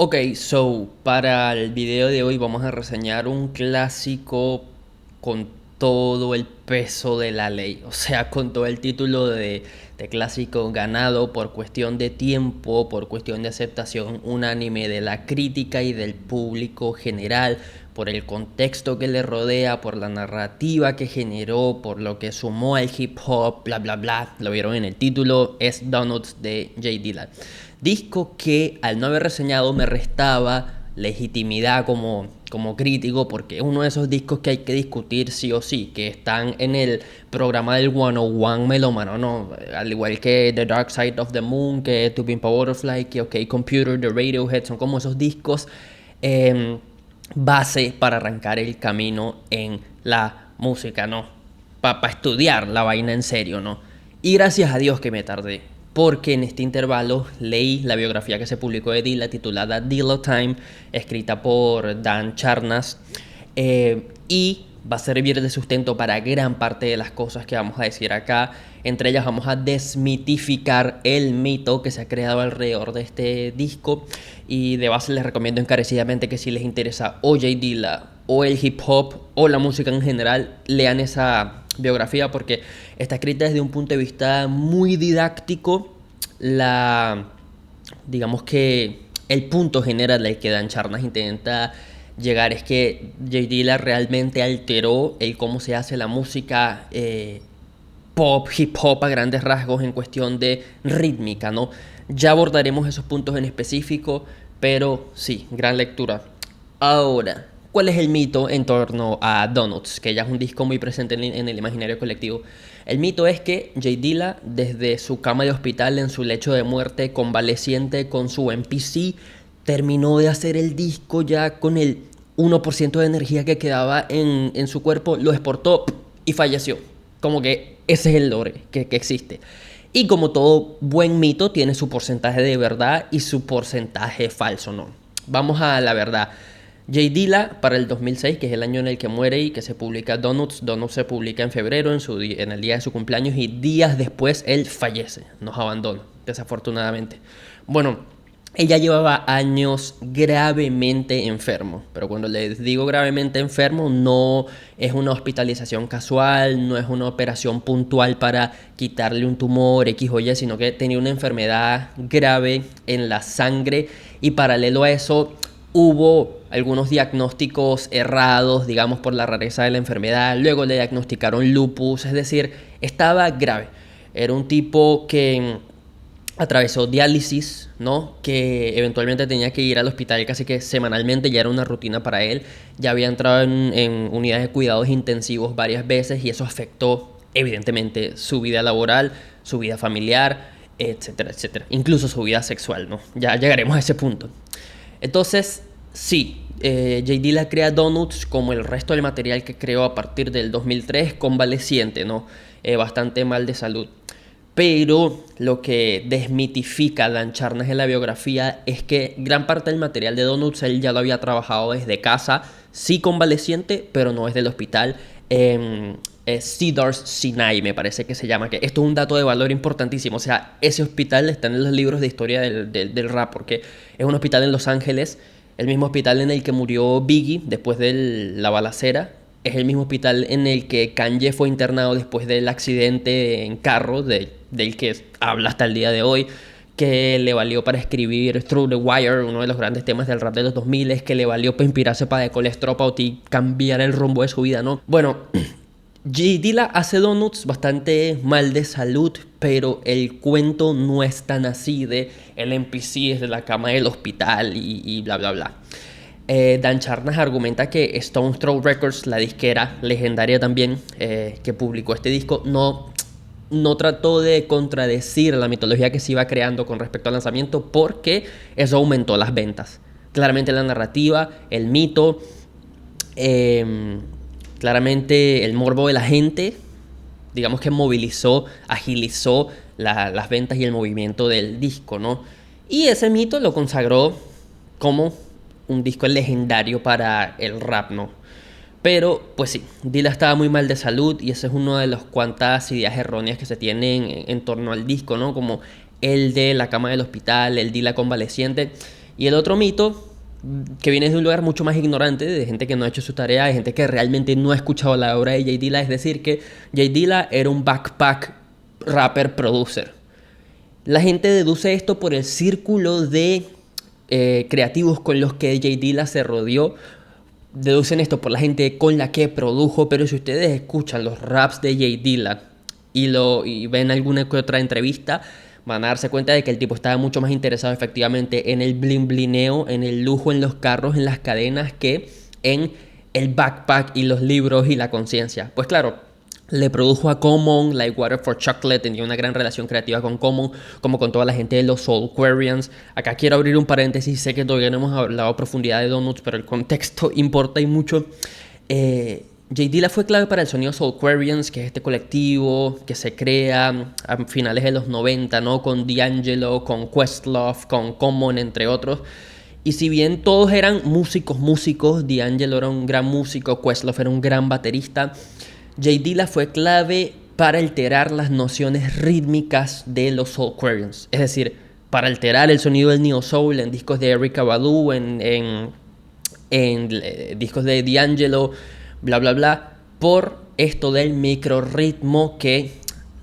Ok, so para el video de hoy vamos a reseñar un clásico con todo el peso de la ley, o sea, con todo el título de clásico ganado por cuestión de tiempo, por cuestión de aceptación unánime de la crítica y del público general, por el contexto que le rodea, por la narrativa que generó, por lo que sumó al hip hop, bla bla bla. Lo vieron en el título, es Donuts de Jay Dilla. Disco que al no haber reseñado me restaba legitimidad como crítico, porque es uno de esos discos que hay que discutir sí o sí, que están en el programa del 101 melómano, ¿no? Al igual que The Dark Side of the Moon, que To Pimp a Butterfly, que OK Computer, The Radiohead, son como esos discos base para arrancar el camino en la música, ¿no? Para estudiar la vaina en serio, ¿no? Y gracias a Dios que me tardé, porque en este intervalo leí la biografía que se publicó de Dilla titulada Dilla Time, escrita por Dan Charnas, y va a servir de sustento para gran parte de las cosas que vamos a decir acá. Entre ellas vamos a desmitificar el mito que se ha creado alrededor de este disco, y de base les recomiendo encarecidamente que si les interesa o Jay Dilla o el hip hop o la música en general, lean esa biografía porque está escrita desde un punto de vista muy didáctico. Digamos que el punto general al que Dan Charnas intenta llegar es que Jay Dilla realmente alteró el cómo se hace la música pop, hip hop a grandes rasgos en cuestión de rítmica, ¿no? Ya abordaremos esos puntos en específico, pero sí, gran lectura. Ahora, ¿cuál es el mito en torno a Donuts? Que ya es un disco muy presente en el imaginario colectivo. El mito es que Jay Dilla, desde su cama de hospital, en su lecho de muerte, convaleciente con su MPC, terminó de hacer el disco ya con el 1% de energía que quedaba en su cuerpo, lo exportó y falleció. Como que ese es el lore que existe. Y como todo buen mito, tiene su porcentaje de verdad y su porcentaje falso, ¿no? Vamos a la verdad. Jay Dilla, para el 2006, que es el año en el que muere y que se publica Donuts, Donuts se publica en febrero, en el día de su cumpleaños, y días después él fallece, nos abandona, desafortunadamente. Bueno, ella llevaba años gravemente enfermo, pero cuando les digo gravemente enfermo, no es una hospitalización casual, no es una operación puntual para quitarle un tumor X o Y, sino que tenía una enfermedad grave en la sangre, y paralelo a eso hubo algunos diagnósticos errados, digamos, por la rareza de la enfermedad. Luego le diagnosticaron lupus, es decir, estaba grave. Era un tipo que atravesó diálisis, ¿no? Que eventualmente tenía que ir al hospital casi que semanalmente, ya era una rutina para él. Ya había entrado en unidades de cuidados intensivos varias veces, y eso afectó evidentemente su vida laboral, su vida familiar, etcétera, etcétera. Incluso su vida sexual, ¿no? Ya llegaremos a ese punto. Entonces, sí, Jay Dilla crea Donuts como el resto del material que creó a partir del 2003, convaleciente, ¿no? Bastante mal de salud. Pero lo que desmitifica a Dan Charnas en la biografía es que gran parte del material de Donuts él ya lo había trabajado desde casa, sí convaleciente, pero no desde el hospital. Cedars Sinai me parece que se llama, que esto es un dato de valor importantísimo. O sea, ese hospital está en los libros de historia del rap, porque es un hospital en Los Ángeles, el mismo hospital en el que murió Biggie después de la balacera. Es el mismo hospital en el que Kanye fue internado después del accidente en carro del que habla hasta el día de hoy, que le valió para escribir Through the Wire, uno de los grandes temas del rap de los 2000, es que le valió para inspirarse para The College Dropout y cambiar el rumbo de su vida, ¿no? Bueno, Jay Dilla hace Donuts bastante mal de salud, pero el cuento no es tan así de el NPC es de la cama del hospital y bla bla bla. Dan Charnas argumenta que Stone Throw Records, la disquera legendaria también que publicó este disco, no trató de contradecir la mitología que se iba creando con respecto al lanzamiento, porque eso aumentó las ventas. Claramente la narrativa, el mito, claramente el morbo de la gente, digamos que movilizó, agilizó las ventas y el movimiento del disco, ¿no? Y ese mito lo consagró como un disco legendario para el rap, ¿no? Pero, pues sí, Dilla estaba muy mal de salud, y esa es una de las cuantas ideas erróneas que se tienen en torno al disco, ¿no? Como el de la cama del hospital, el Dilla convaleciente. Y el otro mito, que viene de un lugar mucho más ignorante, de gente que no ha hecho su tarea, de gente que realmente no ha escuchado la obra de Jay Dilla, es decir, que Jay Dilla era un backpack rapper producer. La gente deduce esto por el círculo de creativos con los que Jay Dilla se rodeó. Deducen esto por la gente con la que produjo, pero si ustedes escuchan los raps de Jay Dilla y ven alguna que otra entrevista, van a darse cuenta de que el tipo estaba mucho más interesado efectivamente en el bling blineo, en el lujo, en los carros, en las cadenas, que en el backpack y los libros y la conciencia. Pues claro, le produjo a Common, Like Water for Chocolate, tenía una gran relación creativa con Common, como con toda la gente de los Soulquarians. Acá quiero abrir un paréntesis, sé que todavía no hemos hablado a profundidad de Donuts, pero el contexto importa y mucho. Jay Dilla fue clave para el sonido Soulquarians, que es este colectivo que se crea a finales de los 90, ¿no? Con D'Angelo, con Questlove, con Common, entre otros. Y si bien todos eran músicos, D'Angelo era un gran músico, Questlove era un gran baterista, Jay Dilla fue clave para alterar las nociones rítmicas de los Soulquarians. Es decir, para alterar el sonido del Neo Soul en discos de Erykah Badu, en discos de D'Angelo, bla, bla, bla, por esto del microrritmo que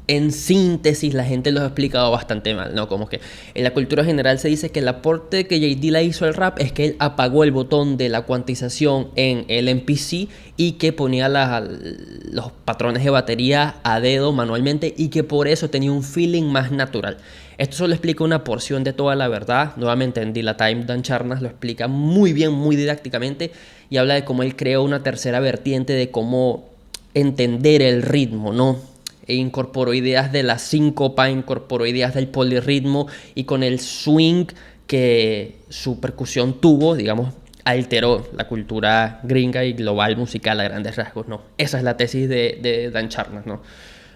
en síntesis la gente lo ha explicado bastante mal, ¿no? Como que en la cultura general se dice que el aporte que Jay Dilla hizo al rap es que él apagó el botón de la cuantización en el MPC y que ponía los patrones de batería a dedo manualmente y que por eso tenía un feeling más natural. Esto solo explica una porción de toda la verdad. Nuevamente en Dilla Time, Dan Charnas lo explica muy bien, muy didácticamente, y habla de cómo él creó una tercera vertiente de cómo entender el ritmo, ¿no? E incorporó ideas de la síncopa, incorporó ideas del polirritmo, y con el swing que su percusión tuvo, digamos, alteró la cultura gringa y global musical a grandes rasgos, ¿no? Esa es la tesis de Dan Charnas, ¿no?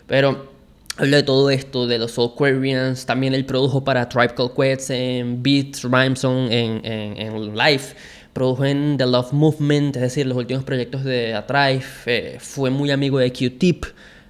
Pero habla de todo esto, de los Soulquarians. También él produjo para Tribe Called Quest en Beats, Rhymesong, en Live. Produjo en The Love Movement, es decir, los últimos proyectos de A Tribe. Fue muy amigo de Q-Tip,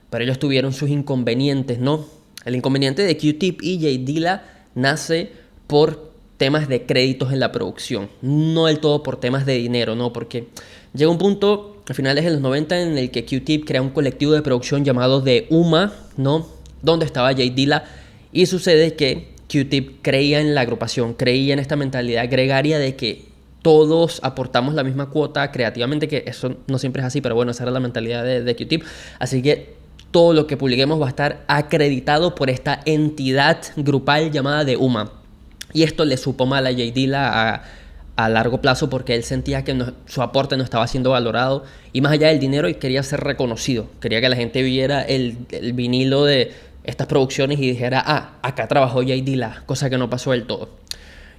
pero ellos tuvieron sus inconvenientes, ¿no? El inconveniente de Q-Tip y Jay Dilla nace por temas de créditos en la producción, no del todo por temas de dinero, ¿no? Porque llega un punto a finales de los 90 en el que Q-Tip crea un colectivo de producción llamado The UMA, ¿no? Donde estaba Jay Dilla, y sucede que Q-Tip creía en la agrupación, creía en esta mentalidad gregaria de que todos aportamos la misma cuota creativamente, que eso no siempre es así, pero bueno, esa era la mentalidad de Q-Tip. Así que todo lo que publiquemos va a estar acreditado por esta entidad grupal llamada The UMA. Y esto le supo mal a Jay Dilla a largo plazo, porque él sentía que su aporte no estaba siendo valorado, y más allá del dinero, él quería ser reconocido, quería que la gente viera el vinilo de estas producciones y dijera, acá trabajó Jay Dilla, cosa que no pasó del todo.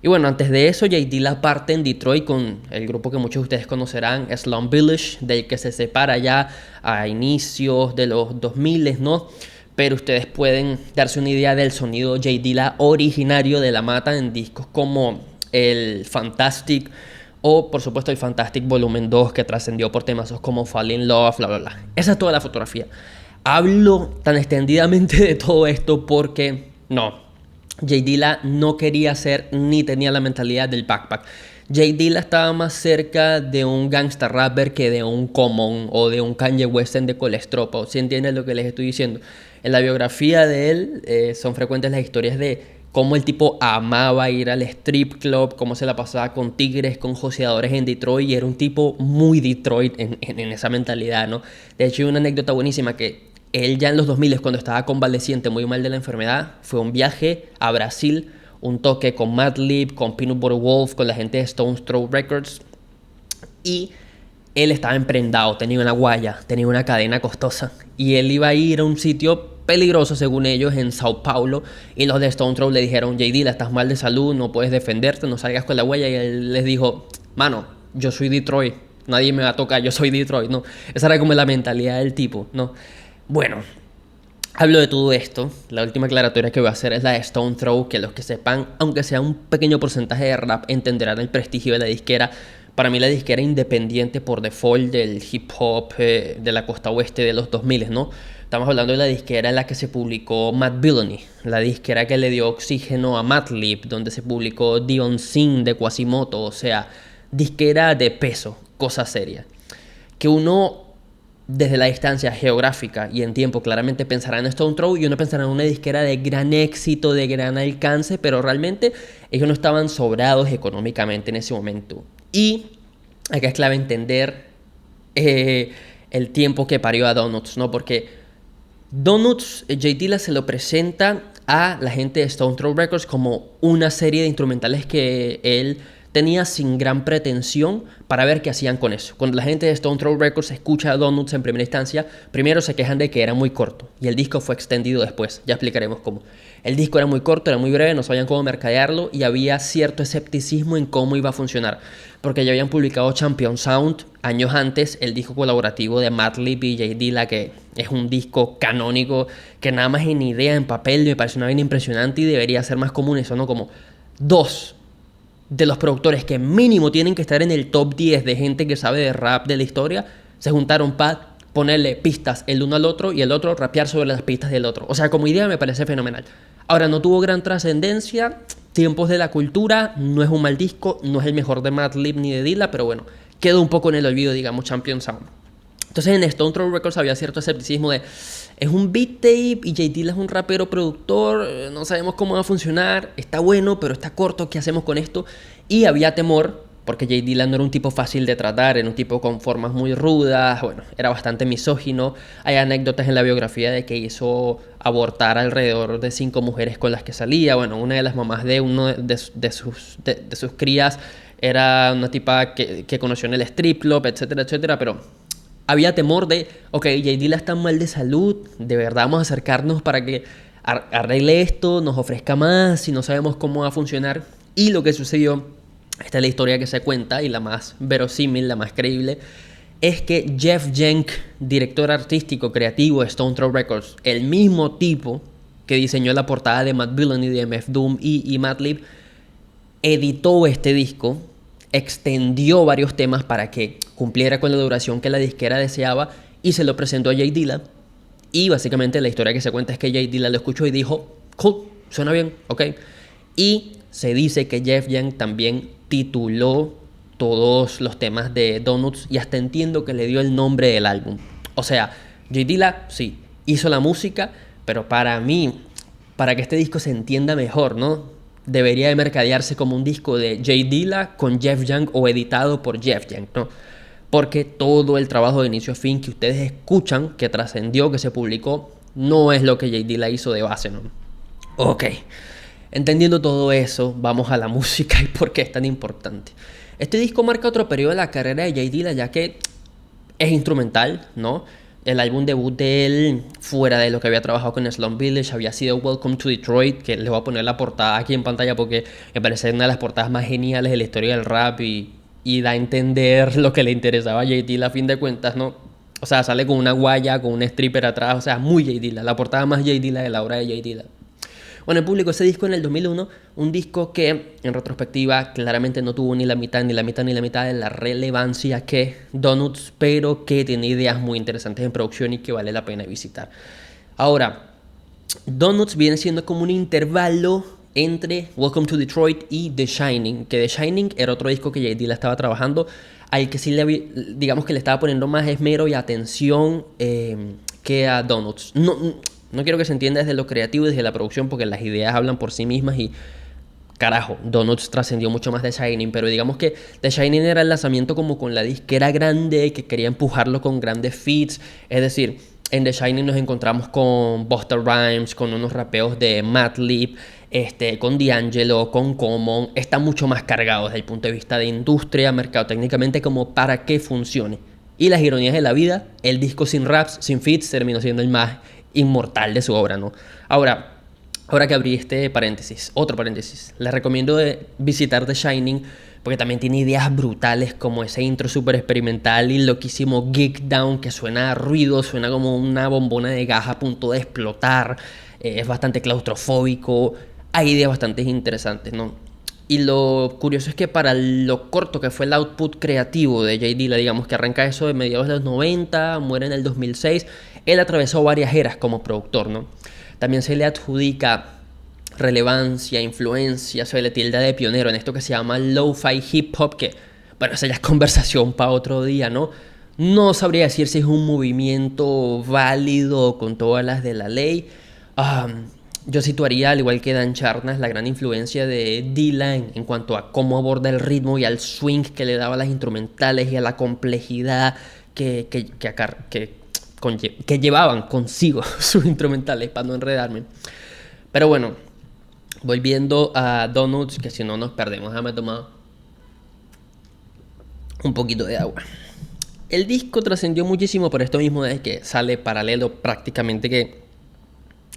Y bueno, antes de eso, Jay Dilla parte en Detroit con el grupo que muchos de ustedes conocerán, Slum Village, del que se separa ya a inicios de los 2000, ¿no? Pero ustedes pueden darse una idea del sonido Jay Dilla originario de La Mata en discos como el Fantastic, o por supuesto el Fantastic Volumen 2, que trascendió por temas como Fall in Love, bla, bla, bla. Esa es toda la fotografía. Hablo tan extendidamente de todo esto porque Jay Dilla no quería ser ni tenía la mentalidad del backpack. Jay Dilla estaba más cerca de un gangsta rapper que de un Common o de un Kanye West de Colestropa. ¿Sí entienden lo que les estoy diciendo? En la biografía de él son frecuentes las historias de cómo el tipo amaba ir al strip club, cómo se la pasaba con tigres, con joseadores en Detroit, y era un tipo muy Detroit en esa mentalidad, ¿no? De hecho, hay una anécdota buenísima que él ya en los 2000, cuando estaba convaleciente muy mal de la enfermedad, fue un viaje a Brasil, un toque con Madlib, con Peanut Butter Wolf, con la gente de Stones Throw Records, y él estaba emprendado, tenía una guaya, tenía una cadena costosa, y él iba a ir a un sitio peligroso según ellos en Sao Paulo, y los de Stone Throw le dijeron, Jay Dilla, estás mal de salud, no puedes defenderte, no salgas con la guaya, y él les dijo, mano, yo soy Detroit, nadie me va a tocar, yo soy Detroit, ¿no? Esa era como la mentalidad del tipo, ¿no? Bueno, hablo de todo esto. La última aclaratoria que voy a hacer es la de Stone Throw, que los que sepan, aunque sea un pequeño porcentaje de rap, entenderán el prestigio de la disquera. Para mí la disquera independiente por default del hip hop de la costa oeste de los 2000, ¿no? Estamos hablando de la disquera en la que se publicó Madvillainy, la disquera que le dio oxígeno a Madlib, donde se publicó The Unseen de Quasimoto, o sea, disquera de peso, cosa seria. Que uno, desde la distancia geográfica y en tiempo, claramente pensará en Stone Throw y uno pensará en una disquera de gran éxito, de gran alcance, pero realmente ellos no estaban sobrados económicamente en ese momento. Y acá es clave entender el tiempo que parió a Donuts, ¿no? Porque Donuts, Jay Dilla se lo presenta a la gente de Stone Throw Records como una serie de instrumentales que él tenía sin gran pretensión para ver qué hacían con eso. Cuando la gente de Stone Throw Records escucha a Donuts en primera instancia, primero se quejan de que era muy corto y el disco fue extendido después, ya explicaremos cómo. El disco era muy corto, era muy breve, no sabían cómo mercadearlo y había cierto escepticismo en cómo iba a funcionar, porque ya habían publicado Champion Sound años antes, el disco colaborativo de Madlib y Jay Dilla, que es un disco canónico que nada más en idea, en papel, me parece una vaina impresionante y debería ser más común. Eso, ¿no? Como dos de los productores que mínimo tienen que estar en el top 10 de gente que sabe de rap de la historia, se juntaron para ponerle pistas el uno al otro y el otro rapear sobre las pistas del otro. O sea, como idea me parece fenomenal. Ahora, no tuvo gran trascendencia, tiempos de la cultura, no es un mal disco, no es el mejor de Madlib ni de Dilla, pero bueno, quedó un poco en el olvido, digamos, Champion Sound. Entonces en Stone Throw Records había cierto escepticismo de es un beat tape y Jay Dilla es un rapero productor, no sabemos cómo va a funcionar, está bueno pero está corto, ¿qué hacemos con esto? Y había temor porque Jay Dilla no era un tipo fácil de tratar, era un tipo con formas muy rudas, bueno, era bastante misógino. Hay anécdotas en la biografía de que hizo abortar alrededor de 5 mujeres con las que salía. Bueno, una de las mamás de uno de sus crías era una tipa que conoció en el strip club, etcétera, etcétera, pero había temor de, ok, Jay Dilla está mal de salud, de verdad vamos a acercarnos para que arregle esto, nos ofrezca más y no sabemos cómo va a funcionar. Y lo que sucedió, esta es la historia que se cuenta y la más verosímil, la más creíble, es que Jeff Jank, director artístico creativo de Stone Throw Records, el mismo tipo que diseñó la portada de Madvillainy, de MF Doom y Madlib, editó este disco, extendió varios temas para que cumpliera con la duración que la disquera deseaba y se lo presentó a Jay Dilla. Y básicamente la historia que se cuenta es que Jay Dilla lo escuchó y dijo, cool, suena bien, ok. Y se dice que Jeff Jank también tituló todos los temas de Donuts y hasta entiendo que le dio el nombre del álbum. O sea, Jay Dilla sí, hizo la música, pero para mí, para que este disco se entienda mejor, ¿no? Debería de mercadearse como un disco de Jay Dilla con Jeff Jank o editado por Jeff Jank, ¿no? Porque todo el trabajo de inicio a fin que ustedes escuchan, que trascendió, que se publicó, no es lo que Jay Dilla hizo de base, ¿no? Ok, entendiendo todo eso, vamos a la música y por qué es tan importante. Este disco marca otro periodo de la carrera de Jay Dilla, ya que es instrumental, ¿no? El álbum debut de él, fuera de lo que había trabajado con Slum Village, había sido Welcome to Detroit, que les voy a poner la portada aquí en pantalla porque me parece una de las portadas más geniales de la historia del rap y da a entender lo que le interesaba a Jay Dilla a fin de cuentas, ¿no? O sea, sale con una guaya, con un stripper atrás, o sea, muy Jay Dilla, la portada más Jay Dilla de la obra de Jay Dilla. Bueno, él publicó ese disco en el 2001, un disco que en retrospectiva claramente no tuvo ni la mitad de la relevancia que Donuts, pero que tiene ideas muy interesantes en producción y que vale la pena visitar. Ahora, Donuts viene siendo como un intervalo entre Welcome to Detroit y The Shining, que The Shining era otro disco que Jay Dilla estaba trabajando, al que sí digamos que le estaba poniendo más esmero y atención que a Donuts. No quiero que se entienda desde lo creativo y desde la producción porque las ideas hablan por sí mismas y carajo, Donuts trascendió mucho más de Shining, pero digamos que The Shining era el lanzamiento como con la disquera grande que quería empujarlo con grandes feats, es decir, en The Shining nos encontramos con Busta Rhymes, con unos rapeos de Madlib, con D'Angelo, con Common, está mucho más cargado desde el punto de vista de industria, mercado técnicamente como para que funcione. Y las ironías de la vida, el disco sin raps, sin feats, terminó siendo el más inmortal de su obra, ¿no? Ahora que abrí este paréntesis, otro paréntesis, les recomiendo visitar The Shining porque también tiene ideas brutales como ese intro súper experimental y loquísimo Geek Down que suena a ruido, suena como una bombona de gas a punto de explotar, es bastante claustrofóbico, hay ideas bastante interesantes, ¿no? Y lo curioso es que para lo corto que fue el output creativo de Jay Dilla, digamos que arranca eso de mediados de los 90, muere en el 2006, él atravesó varias eras como productor, ¿no? También se le adjudica relevancia, influencia, se le tilda de pionero en esto que se llama lo-fi hip hop, que, bueno, esa ya es conversación para otro día, ¿no? No sabría decir si es un movimiento válido con todas las de la ley. Yo situaría, al igual que Dan Charnas, la gran influencia de Dylan en cuanto a cómo aborda el ritmo y al swing que le daba a las instrumentales y a la complejidad que llevaban consigo sus instrumentales, para no enredarme. Pero bueno, volviendo a Donuts, que si no nos perdemos. Déjame tomar un poquito de agua. El disco trascendió muchísimo por esto mismo de que sale paralelo prácticamente que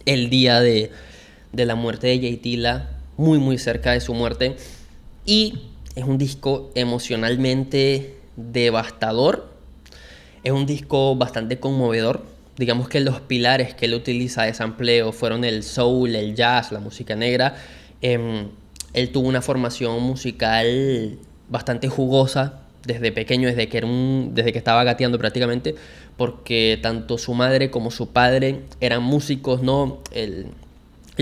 el día de la muerte de Jay Dilla, muy muy cerca de su muerte, y es un disco emocionalmente devastador, es un disco bastante conmovedor. Digamos que los pilares que él utiliza de sampleo fueron el soul, el jazz, la música negra. Él tuvo una formación musical bastante jugosa desde pequeño, desde que estaba gateando prácticamente, porque tanto su madre como su padre eran músicos, ¿no? El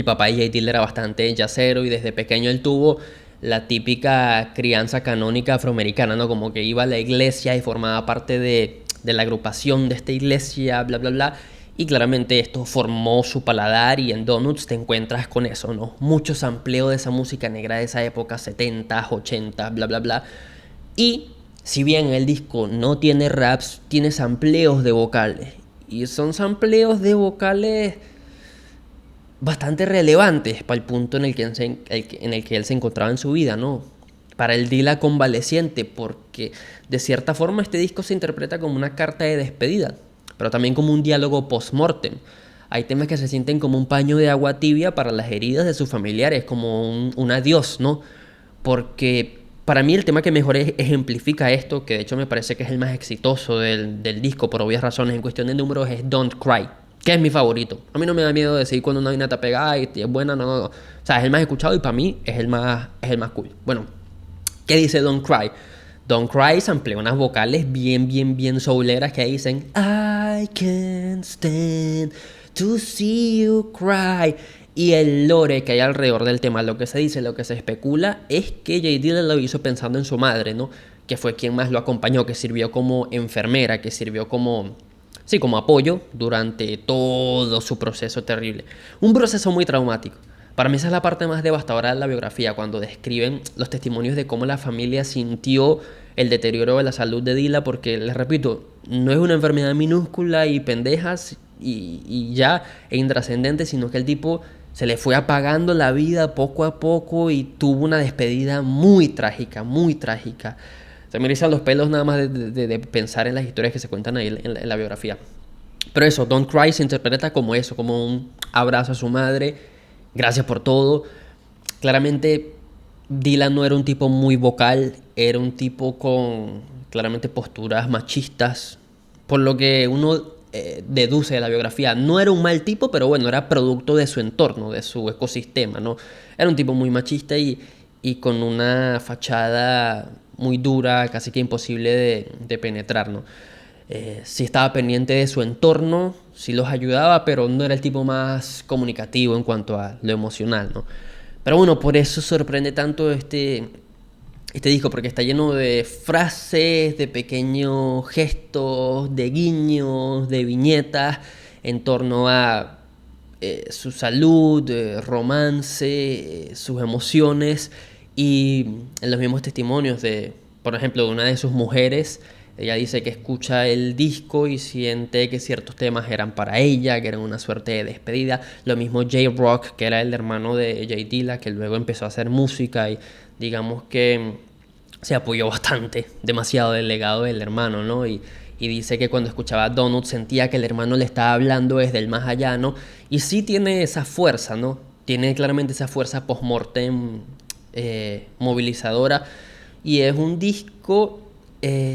papá de Jay Dilla era bastante jazzero y desde pequeño él tuvo la típica crianza canónica afroamericana, ¿no? Como que iba a la iglesia y formaba parte de la agrupación de esta iglesia, bla, bla, bla. Y claramente esto formó su paladar y en Donuts te encuentras con eso, ¿no? Mucho sampleo de esa música negra de esa época, 70, 80, bla, bla, bla. Y si bien el disco no tiene raps, tiene sampleos de vocales. Y son sampleos de vocales bastante relevantes para el punto en el que él se encontraba en su vida, ¿no? Para el Dilla convaleciente, porque de cierta forma este disco se interpreta como una carta de despedida, pero también como un diálogo post-mortem. Hay temas que se sienten como un paño de agua tibia para las heridas de sus familiares, como un adiós, ¿no? Porque para mí el tema que mejor ejemplifica esto, que de hecho me parece que es el más exitoso del disco por obvias razones en cuestión de números, es Don't Cry, que es mi favorito. A mí no me da miedo decir cuando una vaina está pegada y es buena, no, no, no. O sea, es el más escuchado y para mí es el más cool. Bueno, ¿qué dice Don't Cry? Don't Cry samplea unas vocales bien souleras que dicen I can't stand to see you cry. Y el lore que hay alrededor del tema, lo que se dice, lo que se especula, es que Jay Dilla lo hizo pensando en su madre, ¿no? Que fue quien más lo acompañó, que sirvió como enfermera, que sirvió como apoyo durante todo su proceso terrible. Un proceso muy traumático. Para mí esa es la parte más devastadora de la biografía, cuando describen los testimonios de cómo la familia sintió el deterioro de la salud de Dilla, porque, les repito, no es una enfermedad minúscula y pendejas y ya, e intrascendente, sino que el tipo se le fue apagando la vida poco a poco y tuvo una despedida muy trágica, muy trágica. Se me erizan los pelos nada más de pensar en las historias que se cuentan ahí en la biografía. Pero eso, Don't Cry se interpreta como eso, como un abrazo a su madre, gracias por todo. Claramente Dylan no era un tipo muy vocal, era un tipo con claramente posturas machistas, por lo que uno deduce de la biografía. No era un mal tipo, pero bueno, era producto de su entorno, de su ecosistema, ¿no? Era un tipo muy machista y con una fachada muy dura, casi que imposible de penetrar, ¿no? Sí estaba pendiente de su entorno, sí los ayudaba, pero no era el tipo más comunicativo en cuanto a lo emocional, ¿no? Pero bueno, por eso sorprende tanto este disco, porque está lleno de frases, de pequeños gestos, de guiños, de viñetas en torno a su salud, romance, sus emociones, y en los mismos testimonios de, por ejemplo, de una de sus mujeres. Ella dice que escucha el disco y siente que ciertos temas eran para ella, que eran una suerte de despedida. Lo mismo J-Rock, que era el hermano de Jay Dilla, que luego empezó a hacer música y digamos que se apoyó bastante, demasiado del legado del hermano, ¿no? Y dice que cuando escuchaba Donut sentía que el hermano le estaba hablando desde el más allá, ¿no? Y sí tiene esa fuerza, ¿no? Tiene claramente esa fuerza post-mortem movilizadora. Y es un disco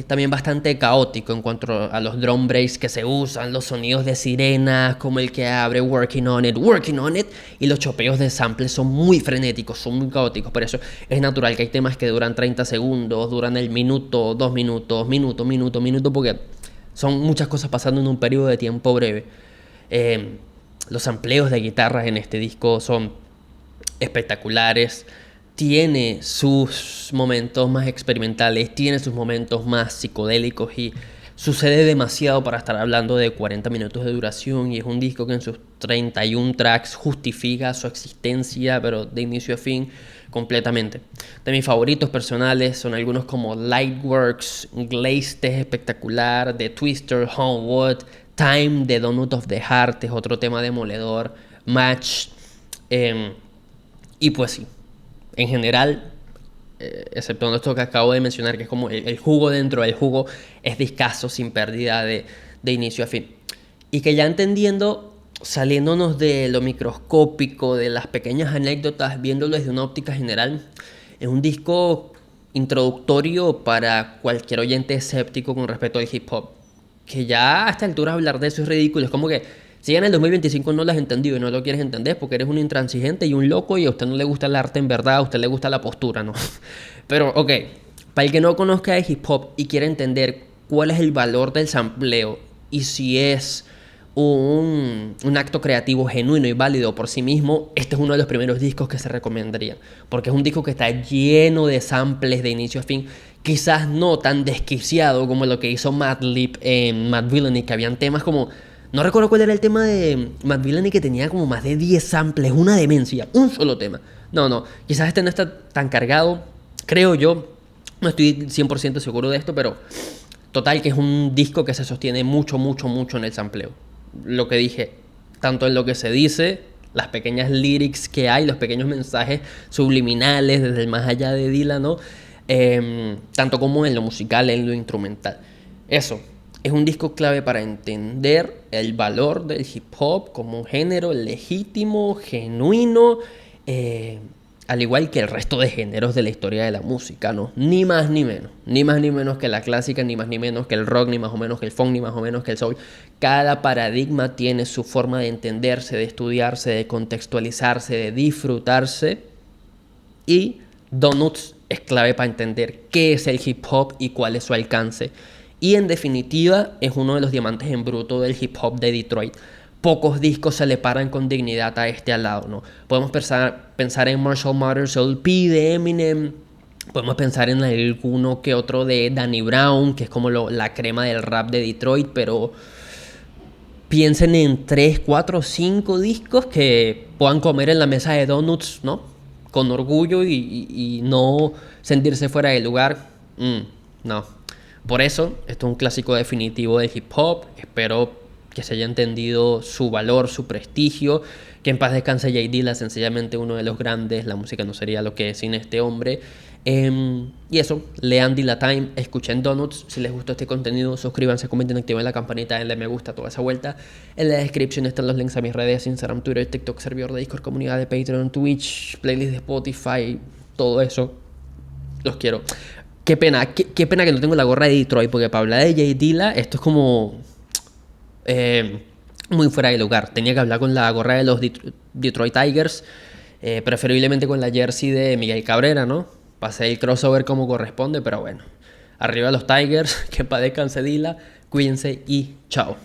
también bastante caótico en cuanto a los drum breaks que se usan, los sonidos de sirenas, como el que abre Working on it, y los chopeos de samples son muy frenéticos, son muy caóticos. Por eso es natural que hay temas que duran 30 segundos, duran el minuto, 2 minutos, minuto, porque son muchas cosas pasando en un periodo de tiempo breve. Los sampleos de guitarras en este disco son espectaculares. Tiene sus momentos más experimentales, tiene sus momentos más psicodélicos y sucede demasiado para estar hablando de 40 minutos de duración, y es un disco que en sus 31 tracks justifica su existencia, pero de inicio a fin completamente. De mis favoritos personales son algunos como Lightworks, Glazed es espectacular, The Twister, Homewood, Time, The Donut of the Heart es otro tema demoledor, Match, y pues sí, en general, excepto esto que acabo de mencionar, que es como el jugo dentro del jugo, es discazo sin pérdida de inicio a fin. Y que ya entendiendo, saliéndonos de lo microscópico, de las pequeñas anécdotas, viéndolo desde una óptica general, es un disco introductorio para cualquier oyente escéptico con respecto al hip hop. Que ya a esta altura hablar de eso es ridículo, es como que si en el 2025 no lo has entendido y no lo quieres entender porque eres un intransigente y un loco y a usted no le gusta el arte en verdad, a usted le gusta la postura, ¿no? Pero, ok, para el que no conozca de hip hop y quiere entender cuál es el valor del sampleo y si es un acto creativo genuino y válido por sí mismo, este es uno de los primeros discos que se recomendaría. Porque es un disco que está lleno de samples de inicio a fin. Quizás no tan desquiciado como lo que hizo Madlib en Madvillainy, que habían temas como... No recuerdo cuál era el tema de Madvillainy, que tenía como más de 10 samples, una demencia, un solo tema. No, quizás este no está tan cargado, creo yo. No estoy 100% seguro de esto, pero total que es un disco que se sostiene mucho en el sampleo. Lo que dije, tanto en lo que se dice, las pequeñas lyrics que hay, los pequeños mensajes subliminales desde el más allá de Dylan, ¿no? Tanto como en lo musical, en lo instrumental. Eso. Es un disco clave para entender el valor del hip hop como un género legítimo, genuino, al igual que el resto de géneros de la historia de la música, ¿no? Ni más ni menos. Ni más ni menos que la clásica, ni más ni menos que el rock, ni más o menos que el funk, ni más o menos que el soul. Cada paradigma tiene su forma de entenderse, de estudiarse, de contextualizarse, de disfrutarse. Y Donuts es clave para entender qué es el hip hop y cuál es su alcance. Y en definitiva es uno de los diamantes en bruto del hip hop de Detroit. Pocos discos se le paran con dignidad a este al lado, ¿no? Podemos pensar en Marshall Mathers LP de Eminem. Podemos pensar en alguno que otro de Danny Brown, que es como la crema del rap de Detroit, pero piensen en 3, 4, 5 discos que puedan comer en la mesa de Donuts, ¿no? Con orgullo y no sentirse fuera de lugar. No. Por eso, esto es un clásico definitivo del hip hop. Espero que se haya entendido su valor, su prestigio. Que en paz descanse J Dilla, sencillamente uno de los grandes. La música no sería lo que es sin este hombre. Y eso, lean Dilla Time, escuchen Donuts. Si les gustó este contenido, suscríbanse, comenten, activen la campanita, denle me gusta, toda esa vuelta. En la descripción están los links a mis redes: Instagram, Twitter, TikTok, servidor de Discord, comunidad de Patreon, Twitch, playlist de Spotify, todo eso. Los quiero. Qué pena que no tengo la gorra de Detroit, porque para hablar de J Dilla esto es como muy fuera de lugar. Tenía que hablar con la gorra de los Detroit Tigers, preferiblemente con la jersey de Miguel Cabrera, ¿no? Pasé el crossover como corresponde, pero bueno. Arriba los Tigers, que padezcan Dilla, cuídense y chao.